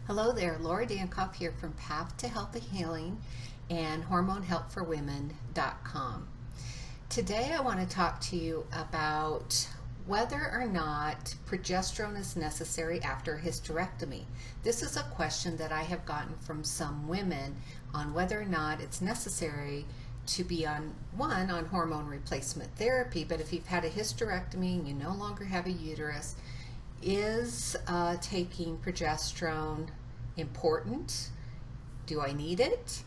Hello there, Laura Dankoff here from Path to Healthy Healing and HormoneHelpForWomen.com. Today I want to talk to you about whether or not progesterone is necessary after a hysterectomy. This is a question that I have gotten from some women on whether or not it's necessary to be on hormone replacement therapy, but if you've had a hysterectomy and you no longer have a uterus, is taking progesterone important? Do I need it?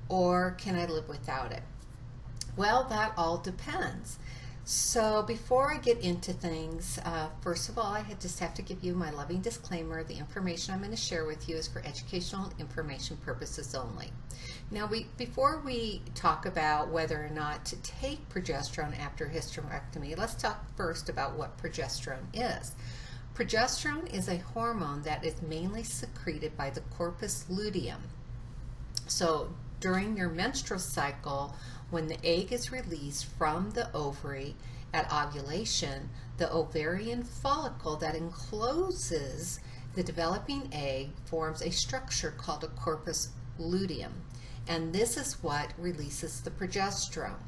Or can I live without it? Well, that all depends. So before I get into things, first of all, I just have to give you my loving disclaimer. The information I'm going to share with you is for educational and information purposes only. Now, before we talk about whether or not to take progesterone after hysterectomy, let's talk first about what progesterone is. Progesterone is a hormone that is mainly secreted by the corpus luteum. So during your menstrual cycle, when the egg is released from the ovary at ovulation, the ovarian follicle that encloses the developing egg forms a structure called a corpus luteum, and this is what releases the progesterone.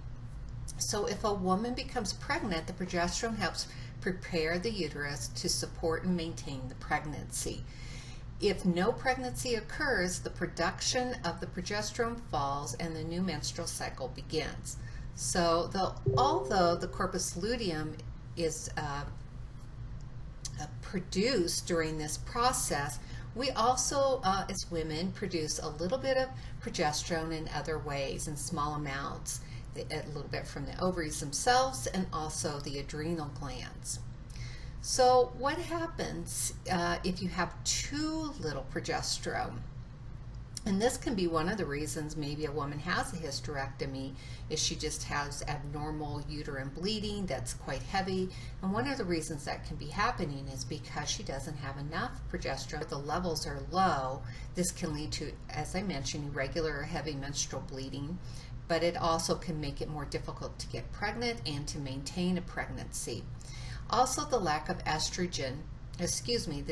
So if a woman becomes pregnant, the progesterone helps prepare the uterus to support and maintain the pregnancy. If no pregnancy occurs, the production of the progesterone falls and the new menstrual cycle begins. So although the corpus luteum is produced during this process, we also, as women, produce a little bit of progesterone in other ways, in small amounts, a little bit from the ovaries themselves and also the adrenal glands. So what happens if you have too little progesterone? And this can be one of the reasons maybe a woman has a hysterectomy, is she just has abnormal uterine bleeding that's quite heavy. And one of the reasons that can be happening is because she doesn't have enough progesterone. The levels are low. This can lead to, as I mentioned, irregular or heavy menstrual bleeding, but it also can make it more difficult to get pregnant and to maintain a pregnancy. Also, the lack of the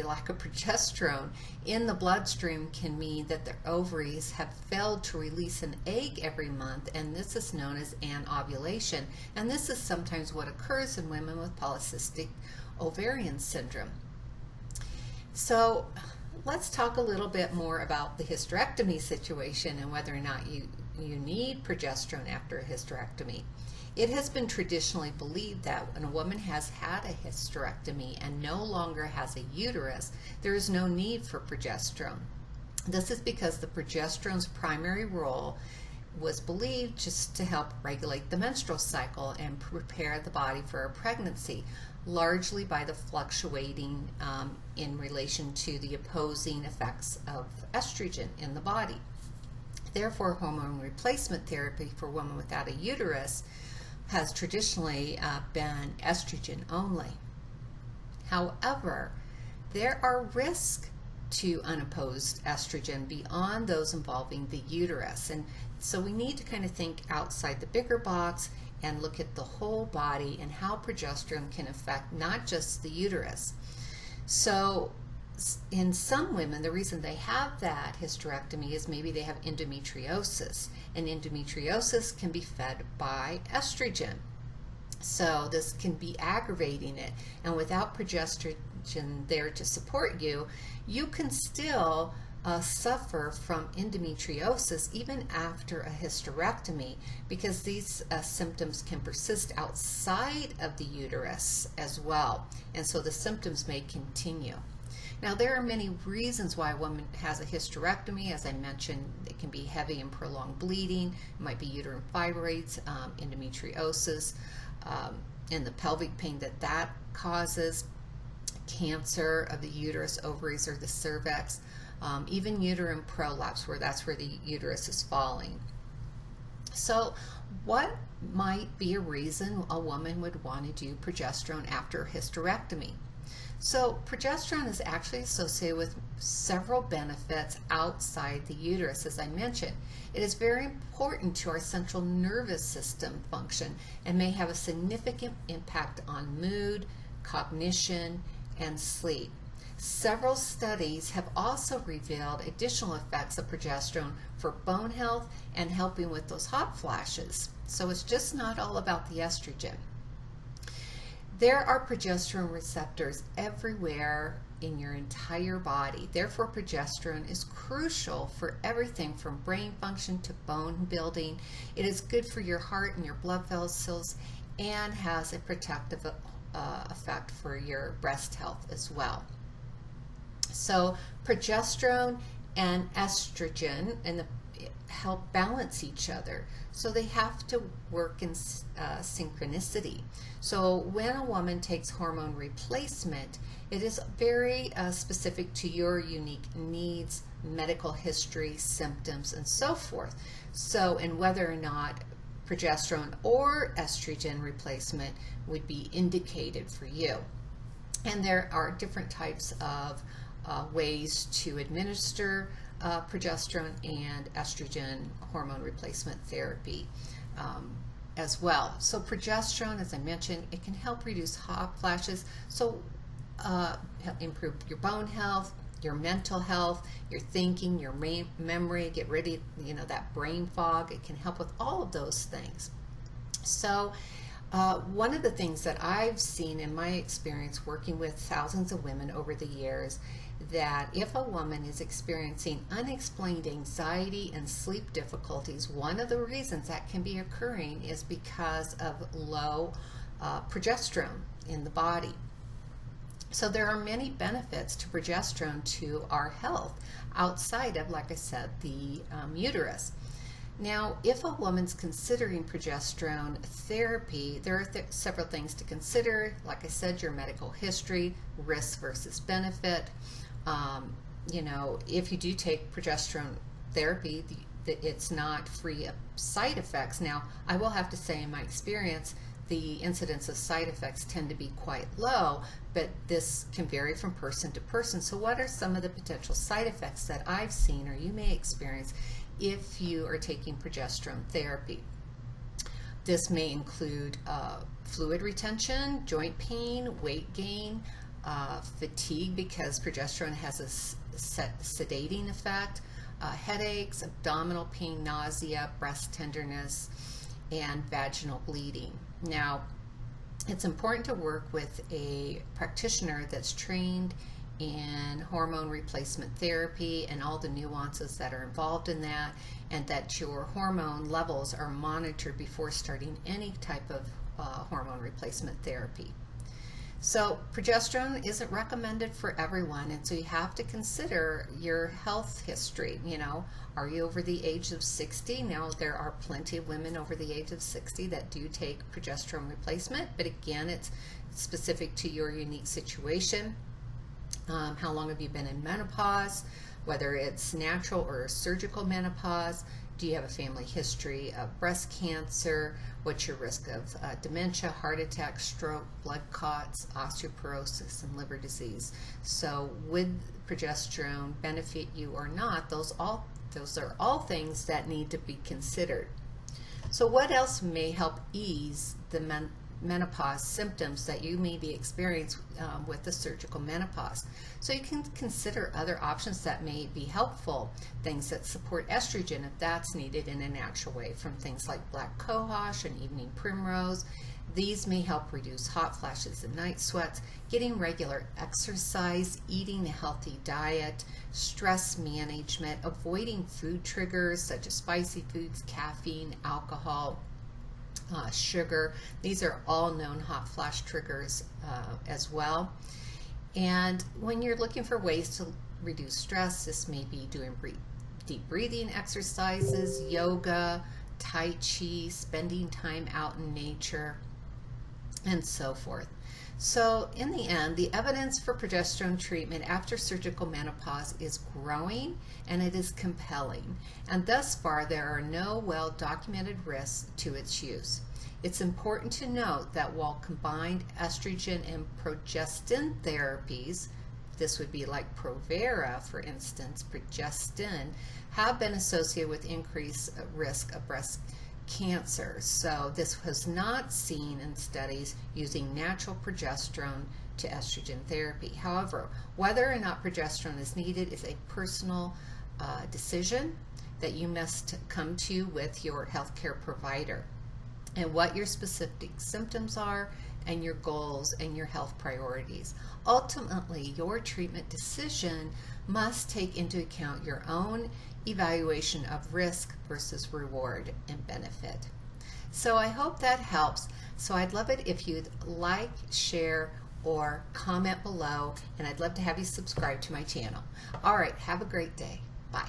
lack of progesterone in the bloodstream can mean that the ovaries have failed to release an egg every month, and this is known as anovulation. And this is sometimes what occurs in women with polycystic ovarian syndrome. So let's talk a little bit more about the hysterectomy situation and whether or not you need progesterone after a hysterectomy. It has been traditionally believed that when a woman has had a hysterectomy and no longer has a uterus, there is no need for progesterone. This is because the progesterone's primary role was believed just to help regulate the menstrual cycle and prepare the body for a pregnancy, largely by the fluctuating in relation to the opposing effects of estrogen in the body. Therefore, hormone replacement therapy for women without a uterus has traditionally been estrogen only. However, there are risks to unopposed estrogen beyond those involving the uterus, and so we need to kind of think outside the bigger box and look at the whole body and how progesterone can affect not just the uterus. So in some women, the reason they have that hysterectomy is maybe they have endometriosis, and endometriosis can be fed by estrogen. So this can be aggravating it, and without progesterone there to support you, you can still suffer from endometriosis even after a hysterectomy, because these symptoms can persist outside of the uterus as well, and so the symptoms may continue. Now, there are many reasons why a woman has a hysterectomy. As I mentioned, it can be heavy and prolonged bleeding. It might be uterine fibroids, endometriosis, and the pelvic pain that causes, cancer of the uterus, ovaries, or the cervix, even uterine prolapse, that's where the uterus is falling. So what might be a reason a woman would want to do progesterone after a hysterectomy? So progesterone is actually associated with several benefits outside the uterus, as I mentioned. It is very important to our central nervous system function and may have a significant impact on mood, cognition, and sleep. Several studies have also revealed additional effects of progesterone for bone health and helping with those hot flashes. So it's just not all about the estrogen. There are progesterone receptors everywhere in your entire body. Therefore, progesterone is crucial for everything from brain function to bone building. It is good for your heart and your blood vessels and has a protective effect for your breast health as well. So progesterone and estrogen help balance each other. So they have to work in synchronicity. So when a woman takes hormone replacement, it is very specific to your unique needs, medical history, symptoms, and so forth. So, and whether or not progesterone or estrogen replacement would be indicated for you. And there are different types of ways to administer progesterone and estrogen hormone replacement therapy as well. So progesterone, as I mentioned, it can help reduce hot flashes, so improve your bone health, your mental health, your thinking, your memory, get rid of that brain fog. It can help with all of those things. So one of the things that I've seen in my experience working with thousands of women over the years, that if a woman is experiencing unexplained anxiety and sleep difficulties, one of the reasons that can be occurring is because of low progesterone in the body. So there are many benefits to progesterone to our health outside of, like I said, the uterus. Now, if a woman's considering progesterone therapy, there are several things to consider. Like I said, your medical history, risk versus benefit. If you do take progesterone therapy, it's not free of side effects. Now, I will have to say, in my experience, the incidence of side effects tend to be quite low, but this can vary from person to person. So what are some of the potential side effects that I've seen or you may experience if you are taking progesterone therapy? This may include fluid retention, joint pain, weight gain, fatigue, because progesterone has a sedating effect, headaches, abdominal pain, nausea, breast tenderness, and vaginal bleeding. Now, it's important to work with a practitioner that's trained in hormone replacement therapy and all the nuances that are involved in that, and that your hormone levels are monitored before starting any type of hormone replacement therapy. So progesterone isn't recommended for everyone, and so you have to consider your health history. Are you over the age of 60? Now, there are plenty of women over the age of 60 that do take progesterone replacement, but again, it's specific to your unique situation. How long have you been in menopause? Whether it's natural or surgical menopause. Do you have a family history of breast cancer? What's your risk of dementia, heart attack, stroke, blood clots, osteoporosis, and liver disease? So would progesterone benefit you or not? Those are all things that need to be considered. So what else may help ease the menopause symptoms that you may be experiencing with the surgical menopause? So you can consider other options that may be helpful, things that support estrogen if that's needed in a natural way, from things like black cohosh and evening primrose. These may help reduce hot flashes and night sweats, getting regular exercise, eating a healthy diet, stress management, avoiding food triggers such as spicy foods, caffeine, alcohol, sugar. These are all known hot flash triggers as well. And when you're looking for ways to reduce stress, this may be doing deep breathing exercises, yoga, tai chi, spending time out in nature, and so forth. So in the end, the evidence for progesterone treatment after surgical menopause is growing, and it is compelling. And thus far, there are no well-documented risks to its use. It's important to note that while combined estrogen and progestin therapies, this would be like Provera, for instance, progestin, have been associated with increased risk of breast cancer. So this was not seen in studies using natural progesterone to estrogen therapy. However, whether or not progesterone is needed is a personal decision that you must come to with your healthcare provider, and what your specific symptoms are and your goals and your health priorities. Ultimately, your treatment decision must take into account your own evaluation of risk versus reward and benefit. So I hope that helps. So I'd love it if you'd like, share, or comment below, and I'd love to have you subscribe to my channel. All right, have a great day. Bye.